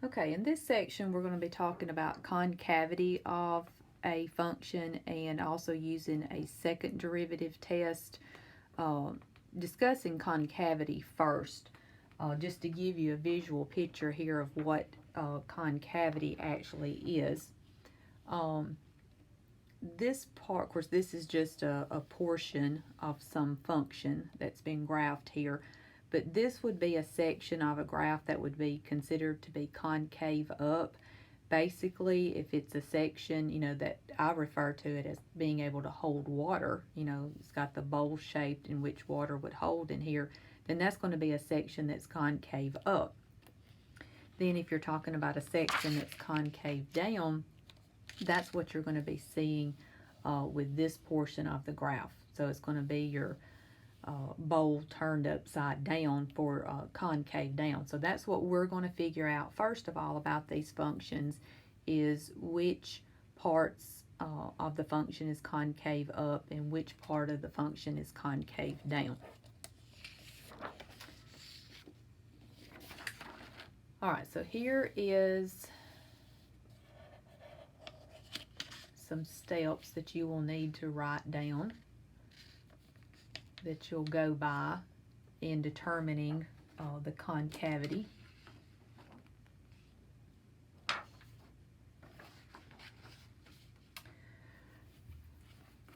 Okay, in this section, we're going to be talking about concavity of a function and also using a second derivative test. Uh, Discussing concavity first, just to give you a visual picture here of what concavity actually is. Um, this part, of course, this is just a portion of some function that's been graphed here. But this would be a section of a graph that would be considered to be concave up. Basically, if it's a section, that I refer to it as being able to hold water, it's got the bowl shaped in which water would hold in here, then that's going to be a section that's concave up. Then if you're talking about a section that's concave down, that's what you're going to be seeing with this portion of the graph. So it's going to be your bowl turned upside down for concave down. So that's what we're going to figure out first of all about these functions, is which parts of the function is concave up and which part of the function is concave down. All right, so here is some steps that you will need to write down that you'll go by in determining the concavity.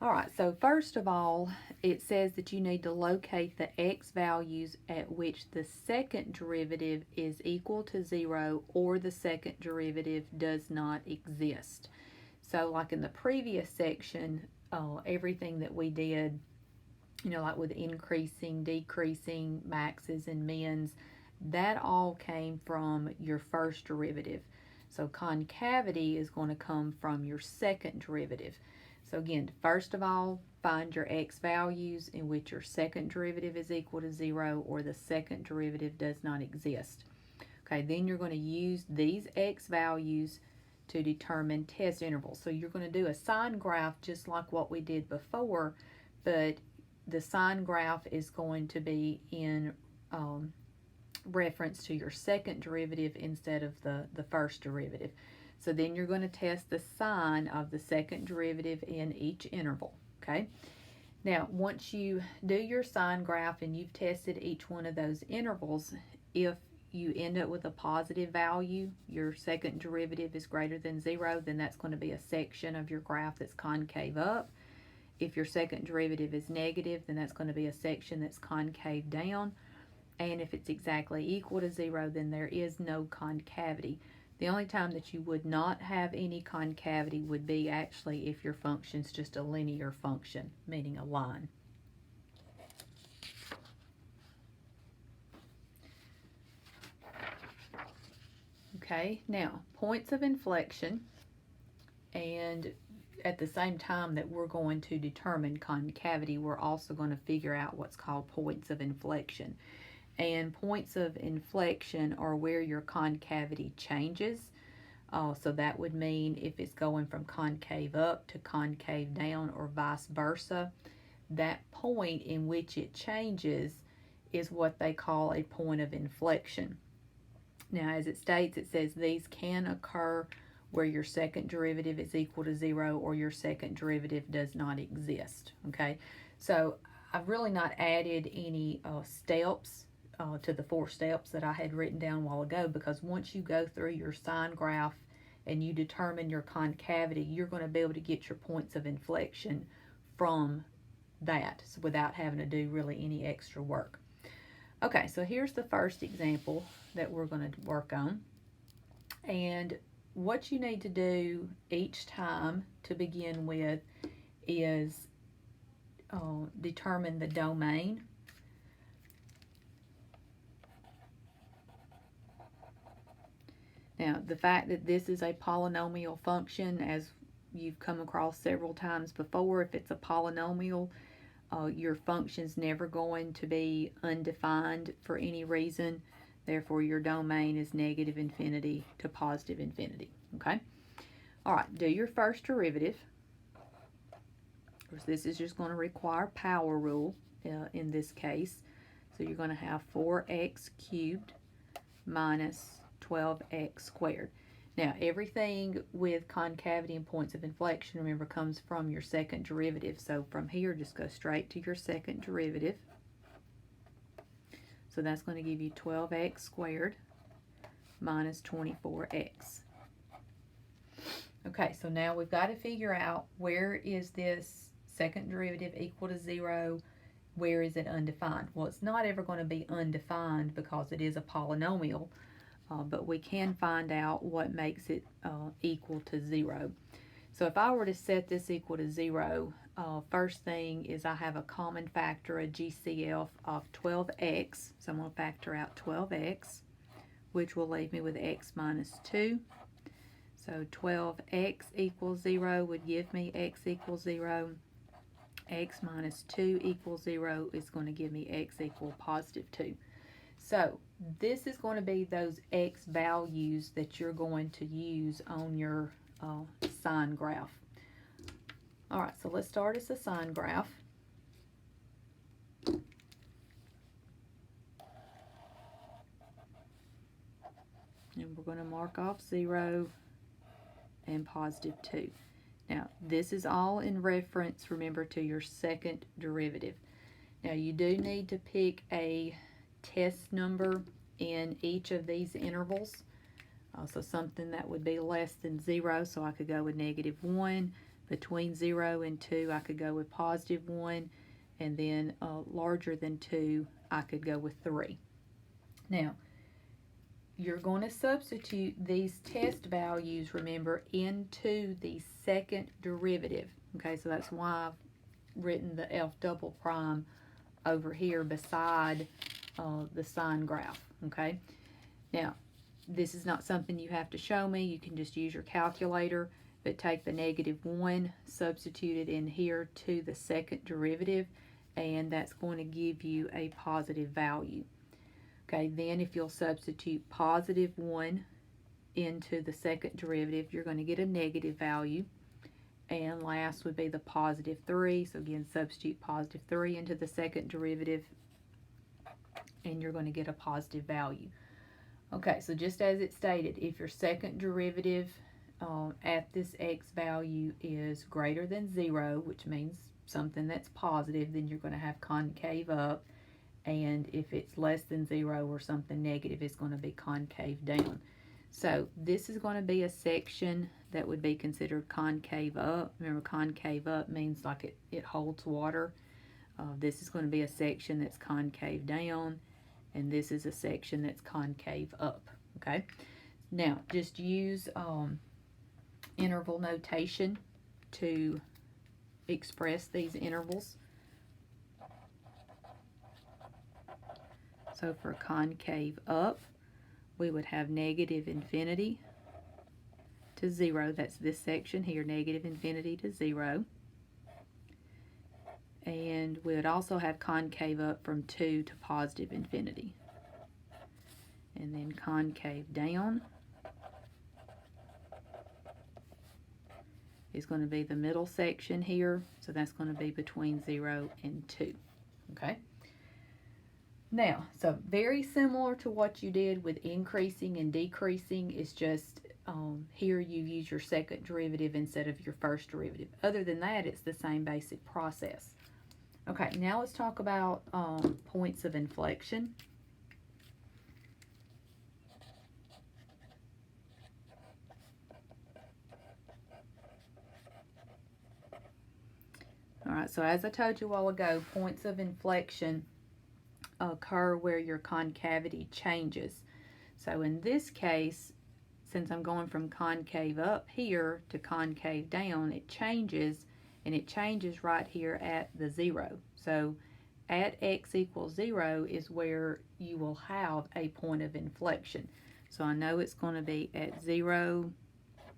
All right, so first of all, it says that you need to locate the x values at which the second derivative is equal to 0 or the second derivative does not exist. So like in the previous section, everything that we did, like with increasing, decreasing, maxes and mins, that all came from your first derivative. So concavity is going to come from your second derivative. So again, first of all, find your x values in which your second derivative is equal to 0 or the second derivative does not exist. Okay, then you're going to use these x values to determine test intervals. So you're going to do a sine graph just like what we did before, but the sine graph is going to be in reference to your second derivative instead of the first derivative. So then you're going to test the sine of the second derivative in each interval, okay? Now, once you do your sine graph and you've tested each one of those intervals, if you end up with a positive value, your second derivative is greater than 0, then that's going to be a section of your graph that's concave up. If your second derivative is negative, then that's going to be a section that's concave down. And if it's exactly equal to 0, then there is no concavity. The only time that you would not have any concavity would be actually if your function's just a linear function, meaning a line. Okay, now points of inflection, and at the same time that we're going to determine concavity, we're also going to figure out what's called points of inflection. And points of inflection are where your concavity changes. So that would mean if it's going from concave up to concave down or vice versa, that point in which it changes is what they call a point of inflection. Now, as it states, it says these can occur where your second derivative is equal to 0 or your second derivative does not exist. Okay, so I've really not added any steps to the 4 steps that I had written down a while ago, because once you go through your sine graph and you determine your concavity, you're going to be able to get your points of inflection from that, so without having to do really any extra work. Okay, so here's the first example that we're going to work on. And what you need to do each time to begin with is determine the domain. Now, the fact that this is a polynomial function, as you've come across several times before, if it's a polynomial, your function's never going to be undefined for any reason. Therefore, your domain is negative infinity to positive infinity, okay? All right, do your first derivative. Of course, this is just going to require power rule in this case. So you're going to have 4x cubed minus 12x squared. Now, everything with concavity and points of inflection, remember, comes from your second derivative. So from here, just go straight to your second derivative. So that's going to give you 12x squared minus 24x. Okay, so now we've got to figure out, where is this second derivative equal to 0? Where is it undefined? Well, it's not ever going to be undefined because it is a polynomial, but we can find out what makes it equal to 0. So if I were to set this equal to 0, first thing is I have a common factor, a GCF of 12x. So I'm going to factor out 12x, which will leave me with x minus 2. So 12x equals 0 would give me x equals 0. X minus 2 equals 0 is going to give me x equal positive 2. So this is going to be those x values that you're going to use on your sine graph. All right, so let's start as a sine graph. And we're going to mark off 0 and positive 2. Now, this is all in reference, remember, to your second derivative. Now, you do need to pick a test number in each of these intervals. So something that would be less than 0, so I could go with -1. Between 0 and 2, I could go with positive 1. And then larger than 2, I could go with 3. Now, you're going to substitute these test values, remember, into the second derivative. Okay, so that's why I've written the f double prime over here beside the sine graph. Okay, now this is not something you have to show me. You can just use your calculator, but take the -1, substitute it in here to the second derivative, and that's going to give you a positive value. Okay, then if you'll substitute positive 1 into the second derivative, you're going to get a negative value. And last would be the positive 3. So again, substitute positive 3 into the second derivative, and you're going to get a positive value. Okay, so just as it stated, if your second derivative at this x value is greater than 0, which means something that's positive, then you're going to have concave up. And if it's less than 0 or something negative, it's going to be concave down. So this is going to be a section that would be considered concave up. Remember, concave up means like it holds water. This is going to be a section that's concave down, and this is a section that's concave up. Okay, now just use interval notation to express these intervals. So for concave up, we would have -infinity to 0. That's this section here, -infinity to 0. And we would also have concave up from 2 to positive infinity. And then concave down is going to be the middle section here. So that's going to be between 0 and 2. Okay? Now, so very similar to what you did with increasing and decreasing. It's just here you use your second derivative instead of your first derivative. Other than that, it's the same basic process. Okay, now let's talk about points of inflection. All right, so as I told you a while ago, points of inflection occur where your concavity changes. So in this case, since I'm going from concave up here to concave down, it changes, and it changes right here at the 0. So at x equals 0 is where you will have a point of inflection. So I know it's going to be at 0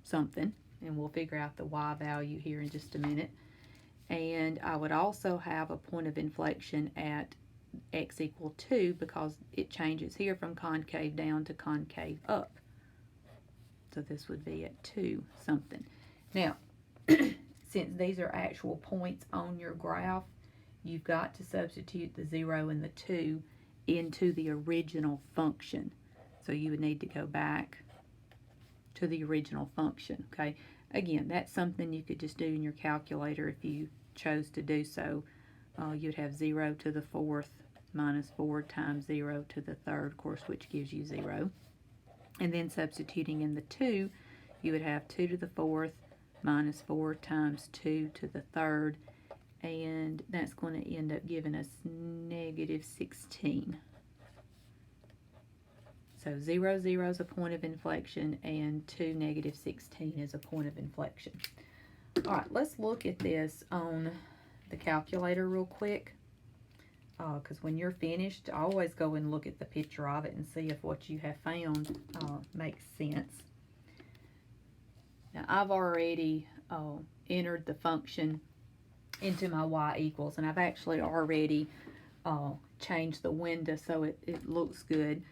something, and we'll figure out the y value here in just a minute. And I would also have a point of inflection at x equal 2 because it changes here from concave down to concave up. So this would be at 2 something. Now, since these are actual points on your graph, you've got to substitute the 0 and the 2 into the original function. So you would need to go back to the original function, okay? Again, that's something you could just do in your calculator if you chose to do so. You'd have 0 to the 4th minus 4 times 0 to the 3rd, of course, which gives you 0. And then substituting in the 2, you would have 2 to the 4th minus 4 times 2 to the 3rd, and that's going to end up giving us negative 16. So 0, 0 is a point of inflection, and 2, negative 16 is a point of inflection. All right, let's look at this on the calculator real quick, because when you're finished, I always go and look at the picture of it and see if what you have found makes sense. Now, I've already entered the function into my y equals, and I've actually already changed the window so it looks good.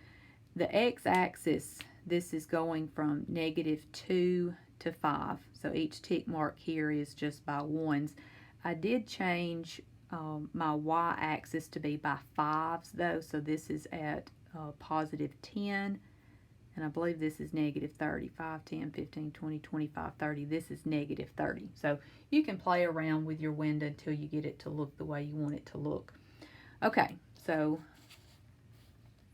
The x-axis, this is going from -2 to 5, so each tick mark here is just by ones. I did change my y-axis to be by 5s though, so this is at positive 10, and I believe this is negative 30. 5, 10, 15, 20, 25, 30. This is negative 30. So you can play around with your window until you get it to look the way you want it to look. Okay, so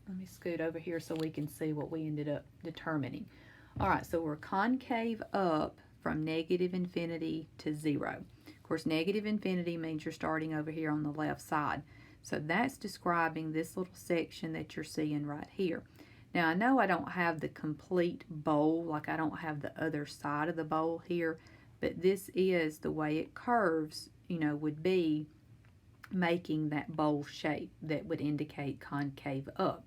let me scoot over here so we can see what we ended up determining. All right, so we're concave up from negative infinity to 0. Of course, negative infinity means you're starting over here on the left side. So that's describing this little section that you're seeing right here. Now, I know I don't have the complete bowl, like I don't have the other side of the bowl here, but this is the way it curves, you know, would be making that bowl shape that would indicate concave up.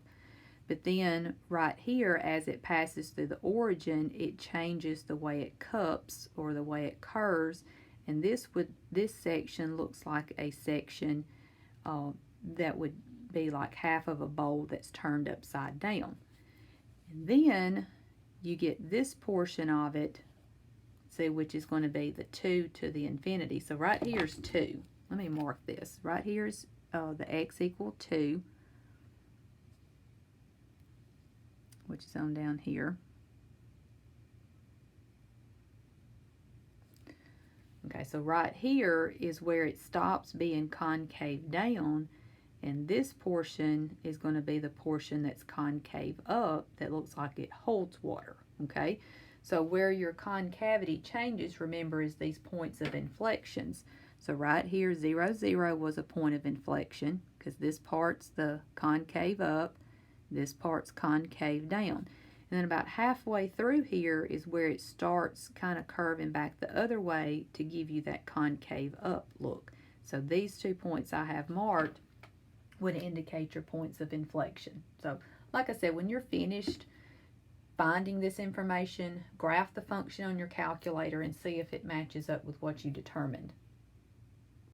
But then right here, as it passes through the origin, it changes the way it cups or the way it curves, and this section looks like a section that would be like half of a bowl that's turned upside down. And then you get this portion of it, see, which is going to be the 2 to the infinity. So right here's 2. Let me mark this. Right here's the x equal 2, which is on down here. Okay, so right here is where it stops being concave down, and this portion is going to be the portion that's concave up that looks like it holds water, okay? So where your concavity changes, remember, is these points of inflections. So right here, 0, 0 was a point of inflection because this part's the concave up, this part's concave down. And then about halfway through here is where it starts kind of curving back the other way to give you that concave up look. So these 2 points I have marked would indicate your points of inflection. So like I said, when you're finished finding this information, graph the function on your calculator and see if it matches up with what you determined.